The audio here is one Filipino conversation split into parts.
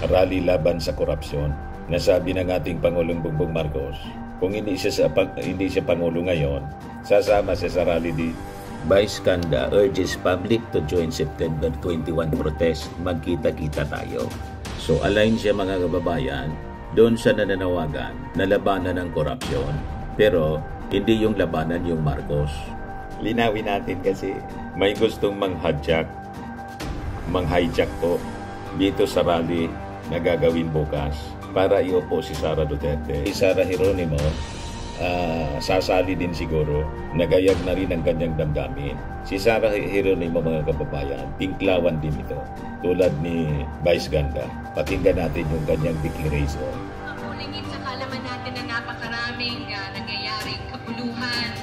rally laban sa korupsyon. Nasabi ng ating Pangulong Bongbong Marcos, kung hindi siya Pangulo ngayon, sasama siya sa rally di. Vice Ganda urges public to join September 21 protest. Magkita-kita tayo. So align siya mga kababayan doon sa nananawagan na labanan ng korupsyon, pero hindi yung labanan yung Marcos. Linawin natin kasi may gustong manghijack po dito sa rally na gagawin bukas para iupo si Sara Duterte. Si Sara Geronimo, sasali din siguro, nagayag na rin ang kanyang damdamin. Si Sara Geronimo mga kababayan, tinklawan din ito, tulad ni Vice Ganda. Pakinggan natin yung kanyang declaration. Ngunit sa kalaman natin na napakaraming nangyayaring kapuluhan.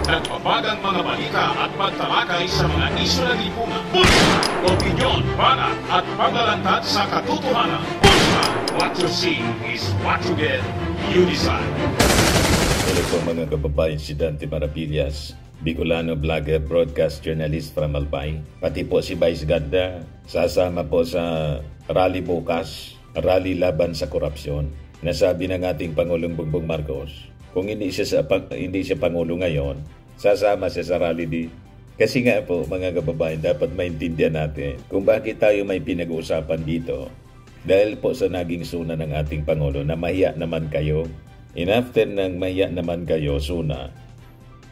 Nagpapagang mga balita at pagtalakay sa mga isyu na lipungan. Bulsa! Opinyon, banat at paglalantad sa katotohanan. Bulsa! What you see is what you get. You decide. Hello po mga kababayan, si Dante Maravillas, Bicolano vlogger, broadcast journalist from Albay. Pati po si Vice Ganda, sasama po sa rally bukas, rally laban sa korupsyon. Nasabi ng ating Pangulong Bongbong Marcos, kung hindi siya Pangulo ngayon, sasama siya sa rally di. Kasi nga po mga kababayan, dapat maintindihan natin kung bakit tayo may pinag-uusapan dito. Dahil po sa naging suna ng ating Pangulo na mahiya naman kayo. And after ng mahiya naman kayo, suna,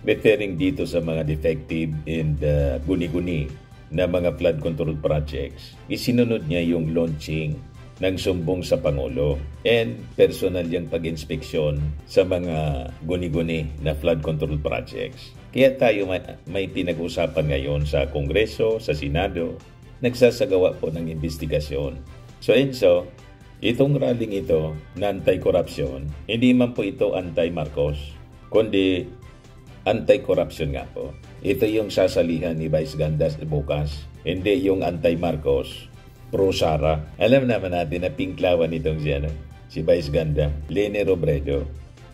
referring dito sa mga defective and guni-guni na mga flood control projects, isinunod niya yung launching ng sumbong sa Pangulo and personal yung pag-inspeksyon sa mga guni-guni na flood control projects. Kaya tayo may pinag-usapan ngayon sa Kongreso, sa Senado, nagsasagawa po ng investigasyon. So Enzo, itong rallying ito na anti-corruption, hindi man po ito anti-Marcos, kundi anti-corruption nga po. Ito yung sasalihan ni Vice Ganda bukas, hindi yung anti-Marcos, pro-Sara. Alam naman natin na pinklawan itong si Vice Ganda, Leni Robredo.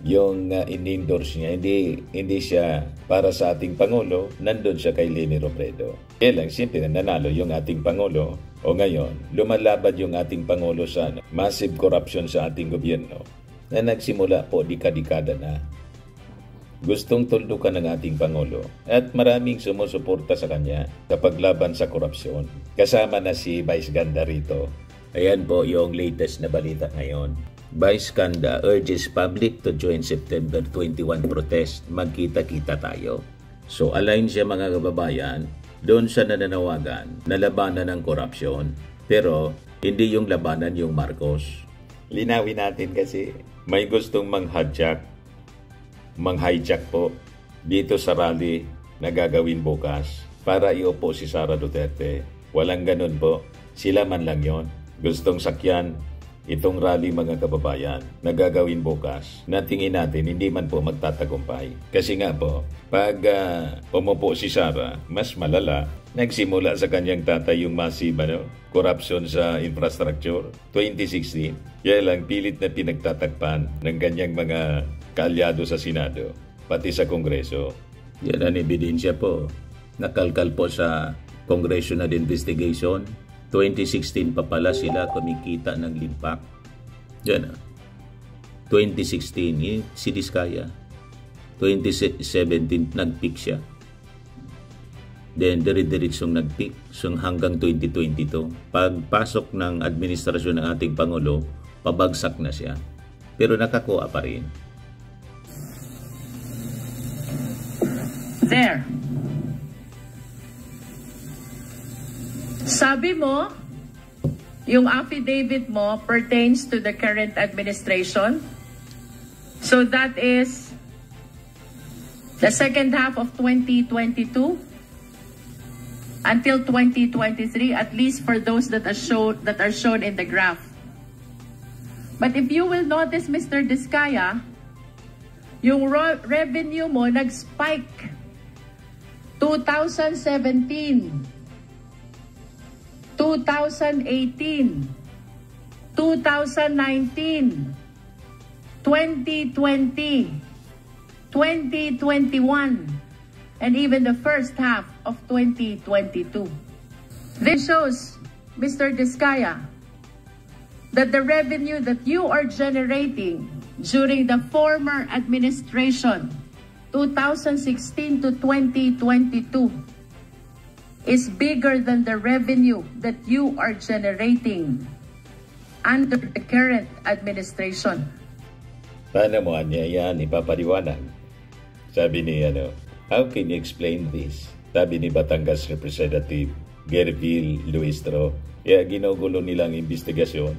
Yung in-endorse niya, hindi siya para sa ating Pangulo, nandun siya kay Leni Robredo. Kaya lang, siyempre nanalo yung ating Pangulo. O ngayon, lumalabad yung ating Pangulo sa massive corruption sa ating gobyerno na nagsimula po dekada na. Gustong tuldukan ng ating Pangulo at maraming sumusuporta sa kanya sa paglaban sa korupsyon. Kasama na si Vice Ganda rito. Ayan po yung latest na balita ngayon. Vice Ganda urges public to join September 21 protest. Magkita-kita tayo. So align siya mga kababayan doon sa nananawagan na labanan ng korupsyon, pero hindi yung labanan yung Marcos. Linawin natin kasi may gustong manghijack po dito sa rally na gagawin bukas para iupo si Sara Duterte. Walang ganun po. Sila man lang yon. Gustong sakyan itong rally mga kababayan na gagawin bukas na tingin natin hindi man po magtatagumpay. Kasi nga po, pag umupo si Sara, mas malala. Nagsimula sa kanyang tatay yung massive corruption sa infrastructure 2016. Kaya lang pilit na pinagtatakpan ng kanyang mga kaalyado sa Senado, pati sa Kongreso. Yan ang ebidensya po. Nakalkal po sa Congressional Investigation. 2016 pa pala sila kumikita ng limpak. Yan 2016, si Diskaya. 2017, nag-peak siya. Then, dire-diretsong nag-peak hanggang 2022. Pagpasok ng administrasyon ng ating Pangulo, pabagsak na siya. Pero nakakuha pa rin. There. Sabi mo, yung affidavit mo pertains to the current administration. So that is the second half of 2022 until 2023, at least for those that are shown in the graph. But if you will notice, Mr. Diskaya, yung revenue mo nag-spike 2017, 2018, 2019, 2020, 2021, and even the first half of 2022. This shows, Mr. Diskaya, that the revenue that you are generating during the former administration, 2016 to 2022, is bigger than the revenue that you are generating under the current administration. Paano mo niya yan ipapaliwanag? Sabi ni how can you explain this? Sabi ni Batangas Representative Gerville Luistro, kaya ginugulo nilang investigasyon,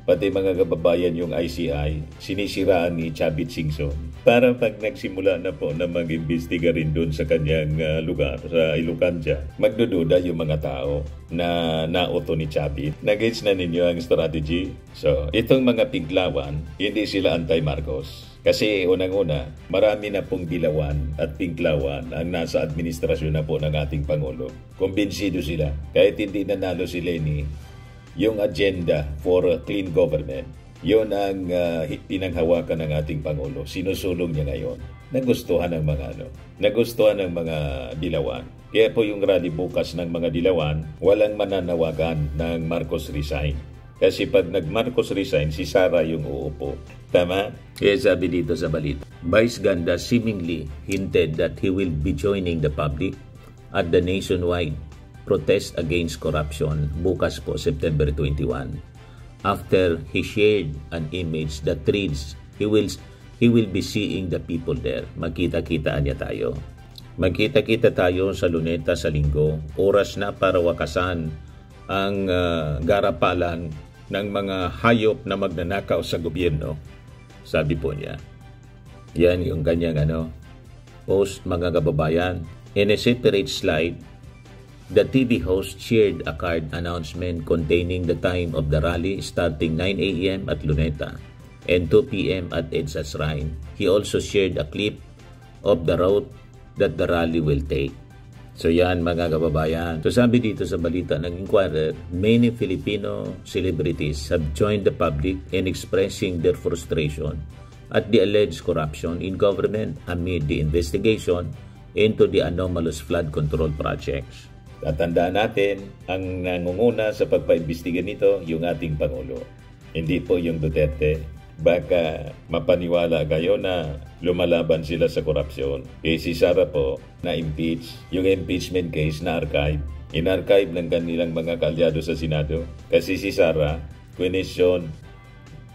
pati mga kababayan yung ICI, sinisiraan ni Chavit Singson. Para pag nagsimula na po na mag-imbestiga rin doon sa kanyang lugar, sa Ilocandia, magdududa yung mga tao na nauto ni Chavit. Nag-gets na ninyo ang strategy? So, itong mga piglawan, hindi sila anti-Marcos. Kasi unang-una, marami na pong dilawan at pingklawan ang nasa administrasyon na po ng ating Pangulo. Kumbinsido sila, kahit hindi nanalo si Leni, yung agenda for a clean government, yun ang pinanghawakan ng ating Pangulo. Sinusulong niya ngayon. Nagustuhan ng mga dilawan. Kaya po yung rally bukas ng mga dilawan, walang mananawagan ng Marcos resign. Kasi pag nag-Marcos resign, si Sara yung uupo. Tama? Kaya sabi dito sa balita, Vice Ganda seemingly hinted that he will be joining the public at the nationwide protest against corruption bukas po September 21. After he shared an image that reads, he will be seeing the people there. Magkita-kitaan niya tayo. Magkita-kita tayo sa Luneta sa Linggo. Oras na para wakasan ang garapalan ng mga hayop na magnanakaw sa gobyerno. Sabi po niya. Yan yung kanyang post, mga kababayan. In a separate slide, the TV host shared a card announcement containing the time of the rally starting 9 a.m. at Luneta and 2 p.m. at EDSA Shrine. He also shared a clip of the route that the rally will take. So yan mga kababayan. So sabi dito sa balita ng Inquirer, many Filipino celebrities have joined the public in expressing their frustration at the alleged corruption in government amid the investigation into the anomalous flood control projects. Tatandaan natin, ang nangunguna sa pagpaimbestiga nito, yung ating Pangulo. Hindi po yung Duterte. Baka mapaniwala kayo na lumalaban sila sa korupsyon. Eh si Sara po, na-impeach. Yung impeachment case na-archive. In-archive ng kanilang mga kaalyado sa Senado. Kasi si Sara, question,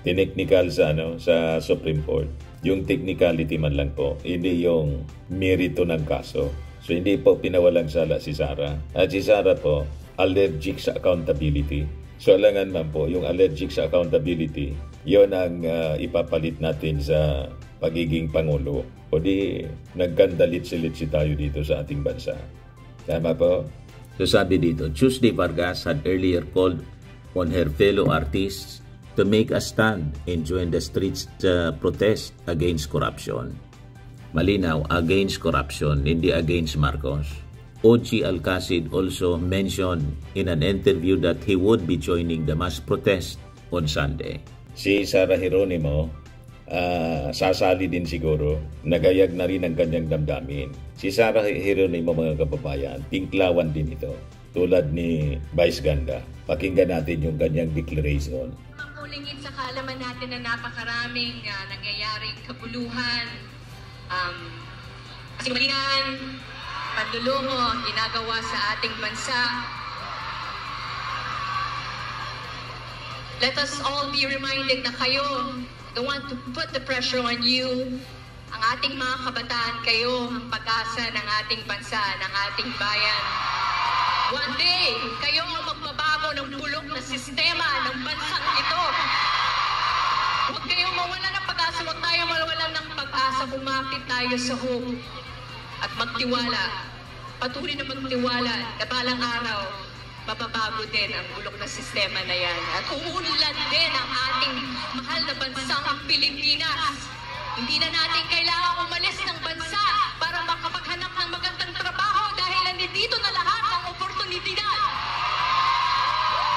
technical sa Supreme Court. Yung technicality man lang po, hindi yung merito ng kaso. So hindi po pinawalang sala si Sara. At si Sara po, allergic sa accountability. So alangan man po, yung allergic sa accountability, yon ang ipapalit natin sa pagiging Pangulo. O di, nagkandalit-silitsi tayo dito sa ating bansa. Tama po? So sabi dito, Tuesday Vargas had earlier called on her fellow artists to make a stand and join the streets protest against corruption. Malinaw, against corruption, hindi against Marcos. OG Alcacid also mentioned in an interview that he would be joining the mass protest on Sunday. Si Sara Geronimo, sasali din siguro, nagayag na rin ang kanyang damdamin. Si Sara Geronimo, mga kababayan, tinklawan din ito, tulad ni Vice Ganda. Pakinggan natin yung kanyang declaration. Mangulingit sa kaalaman natin na napakaraming nangyayaring kabuluhan, kasinungalingan, panlulungo, ginagawa sa ating bansa. Let us all be reminded na kayo, don't want to put the pressure on you. Ang ating mga kabataan, kayo ang pag-asa ng ating bansa, ng ating bayan. One day, kayo ang magbabago ng bulok na sistema ng bansang ito. Huwag kayong mawala ng pag-asa, huwag tayo mawala ng pag-asa, kumapit tayo sa hope. At magtiwala, patuloy na magtiwala na balang araw, mababago din ang bulok na sistema na yan. At uunlad din ang ating mahal na bansang Pilipinas. Hindi na natin kailangan umalis ng bansa para makapaghanap ng magandang trabaho dahil nandito na lahat ng oportunidad.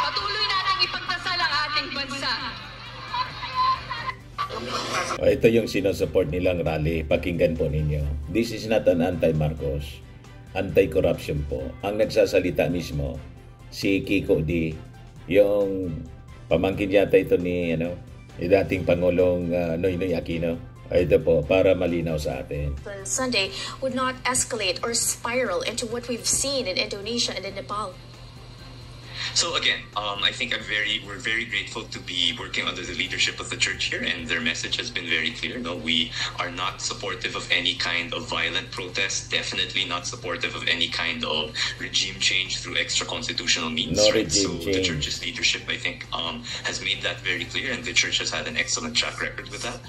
Patuloy natin ipagdasal ang ating bansa. Ito yung sinusupport nilang rally. Pakinggan po ninyo. This is not an anti-Marcos. Anti-corruption po. Ang nagsasalita mismo, si Kiko D, yung pamangkin yata ito ni dating Pangulong Noynoy Aquino. Ito po, para malinaw sa atin. Sunday would not escalate or spiral into what we've seen in Indonesia and in Nepal. So again, I think we're very grateful to be working under the leadership of the church here, and their message has been very clear. No, we are not supportive of any kind of violent protest. Definitely not supportive of any kind of regime change through extra-constitutional means. No right? So regime the change. church's leadership, I think, has made that very clear, and the church has had an excellent track record with that.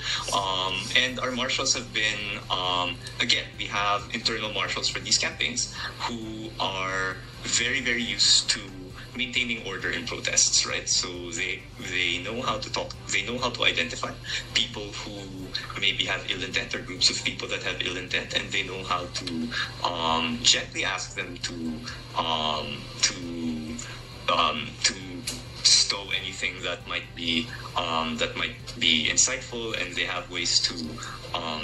And our marshals have been, again, we have internal marshals for these campaigns who are very, very used to maintaining order in protests, right? So they know how to talk, they know how to identify people who maybe have ill intent or groups of people that have ill intent, and they know how to gently ask them to stow anything that might be insightful, and they have ways to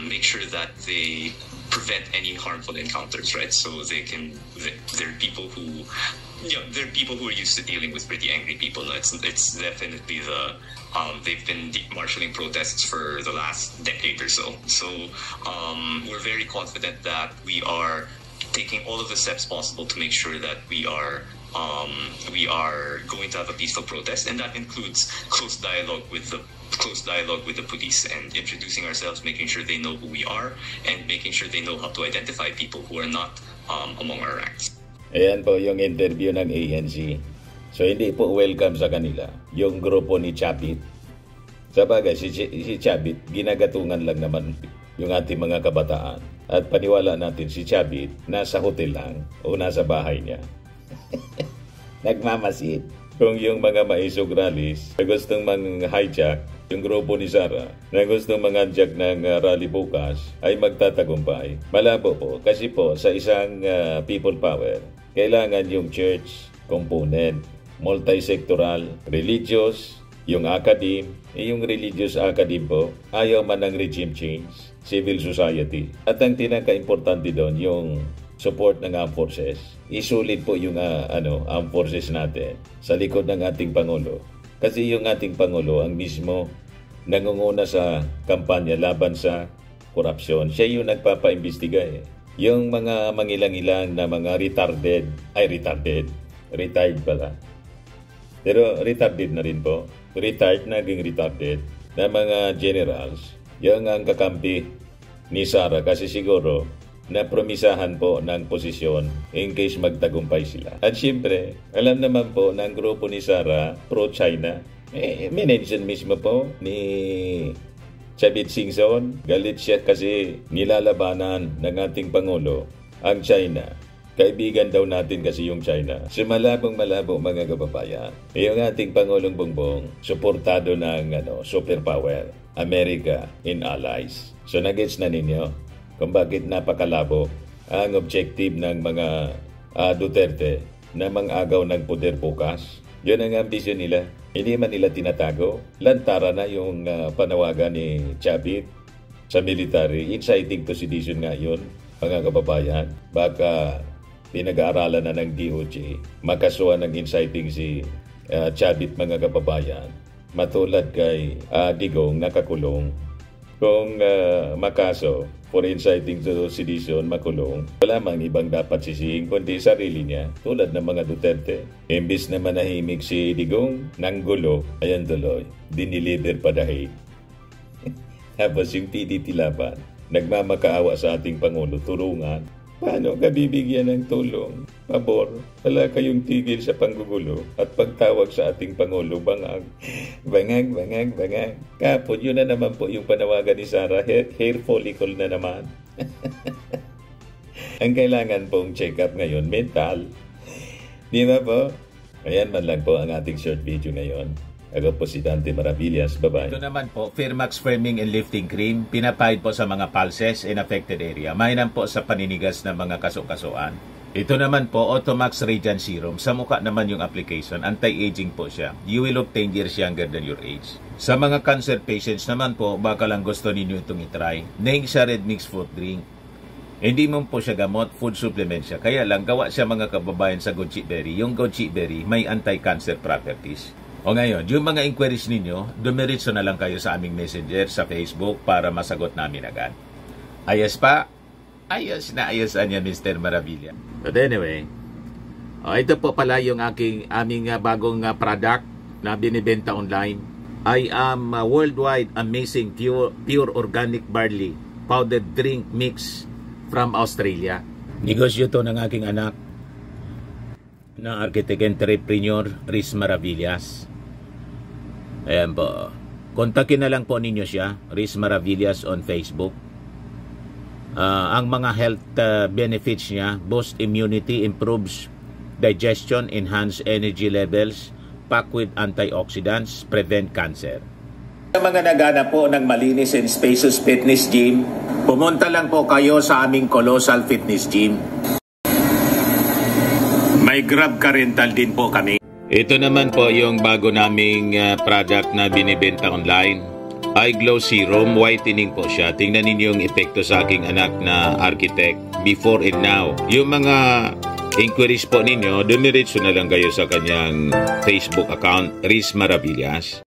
make sure that they prevent any harmful encounters, right? So they're people who are used to dealing with pretty angry people. It's definitely they've been marshalling protests for the last decade or so. So we're very confident that we are taking all of the steps possible to make sure that we are going to have a peaceful protest, and that includes close dialogue with the police and introducing ourselves, making sure they know who we are, and making sure they know how to identify people who are not among our ranks. Ayan po yung interview ng ANC. So hindi po welcome sa kanila yung grupo ni Chavit. Sabagay, si Chavit, ginagatungan lang naman yung ating mga kabataan. At paniwala natin si Chavit, nasa hotel lang o nasa bahay niya. Nagmamasid. Kung yung mga maisog rallies na gustong mang-hijack yung grupo ni Sara na gustong mang-hijack ng rally bukas ay magtatagumpay. Malabo po kasi po sa isang people power, kailangan yung church component, multi-sectoral, religious, yung academe, yung religious academe po, ayaw man ng regime change, civil society. At ang tinaka-importante doon, yung support ng armed forces. Isulit po yung armed forces natin sa likod ng ating Pangulo. Kasi yung ating Pangulo ang mismo nangunguna sa kampanya laban sa korupsyon. Siya yung nagpapaimbestiga eh. Yung mga mangilang-ilang na mga retired pala. Pero retarded na rin po. Retired naging retarded na mga generals. Yung ang kakampi ni Sara kasi siguro na promisahan po ng posisyon in case magtagumpay sila. At siyempre, alam naman po ng grupo ni Sara pro-China. Minention mismo po ni Chavit Singson, galit siya kasi nilalabanan ng ating Pangulo ang China. Kaibigan daw natin kasi yung China. So malabong-malabo mga kababayan. Yung ating Pangulong Bongbong, suportado ng superpower, America in allies. So nagets na ninyo kung bakit napakalabo ang objective ng mga Duterte na mang-agaw ng poder bukas. Yun ang ambisyon nila. Hindi man nila tinatago. Lantara na yung panawagan ni Chavit sa military. Inciting to sedition nga yun, mga kababayan. Baka pinag-aaralan na ng DOJ. Makasuhan ng inciting si Chavit, mga kababayan. Matulad kay Digong, nakakulong. Kung makaso for inciting to sedition, makulong, wala mang ibang dapat sisihin kundi sarili niya, tulad ng mga Duterte. Imbis na manahimik si Digong, nanggulo, ayan tuloy, dinilider pa dahil. Tapos yung PDP laban, nagmamakaawa sa ating Pangulo, turungan. Paano ka bibigyan ng tulong? Pabor, wala kayong tigil sa panggugulo at pagtawag sa ating Pangulo, bangag. Kapon, yun na naman po yung panawagan ni Sara, hair follicle na naman. Ang kailangan pong check-up ngayon, mental. Di ba po? Ayan man lang po ang ating short video ngayon. Ako po si Dante Maravillas. Bye-bye. Ito naman po, Firmax Firming and Lifting Cream. Pinapahid po sa mga pulses in affected area. Mainam po sa paninigas ng mga kaso-kasuan. Ito naman po, Automax Radiant Serum. Sa mukha naman yung application. Anti-aging po siya. You will look 10 years younger than your age. Sa mga cancer patients naman po, baka lang gusto ninyo itong itry. Neng siya Red Mix Fruit Drink. Hindi mo po siya gamot, food supplement siya. Kaya lang, gawa siya mga kababayan sa goji berry. Yung goji berry may anti-cancer properties. O ngayon, yung mga inquiries ninyo, dumiritso na lang kayo sa aming messenger sa Facebook para masagot namin agad. Ayos pa? Ayos na ayosan niya, Mr. Maravilla. But anyway, ito po pala yung aming bagong product na binibenta online. I am worldwide amazing pure organic barley powdered drink mix from Australia. Negosyo to ng aking anak na architect entrepreneur Riz Maravillas. Ayan po. Kontakin na lang po ninyo siya, Riz Maravillas on Facebook. Ang mga health benefits niya, boost immunity, improves digestion, enhance energy levels, packed with antioxidants, prevent cancer. Sa mga nagana po ng malinis and spacious fitness gym, pumunta lang po kayo sa aming Colossal Fitness Gym. May Grab car rental din po kami. Ito naman po yung bago naming product na binibenta online. Eye Glow Serum, whitening po siya. Tingnan ninyo yung epekto sa aking anak na architect before and now. Yung mga inquiries po ninyo, dumiretso na lang kayo sa kanyang Facebook account, Riz Maravillas.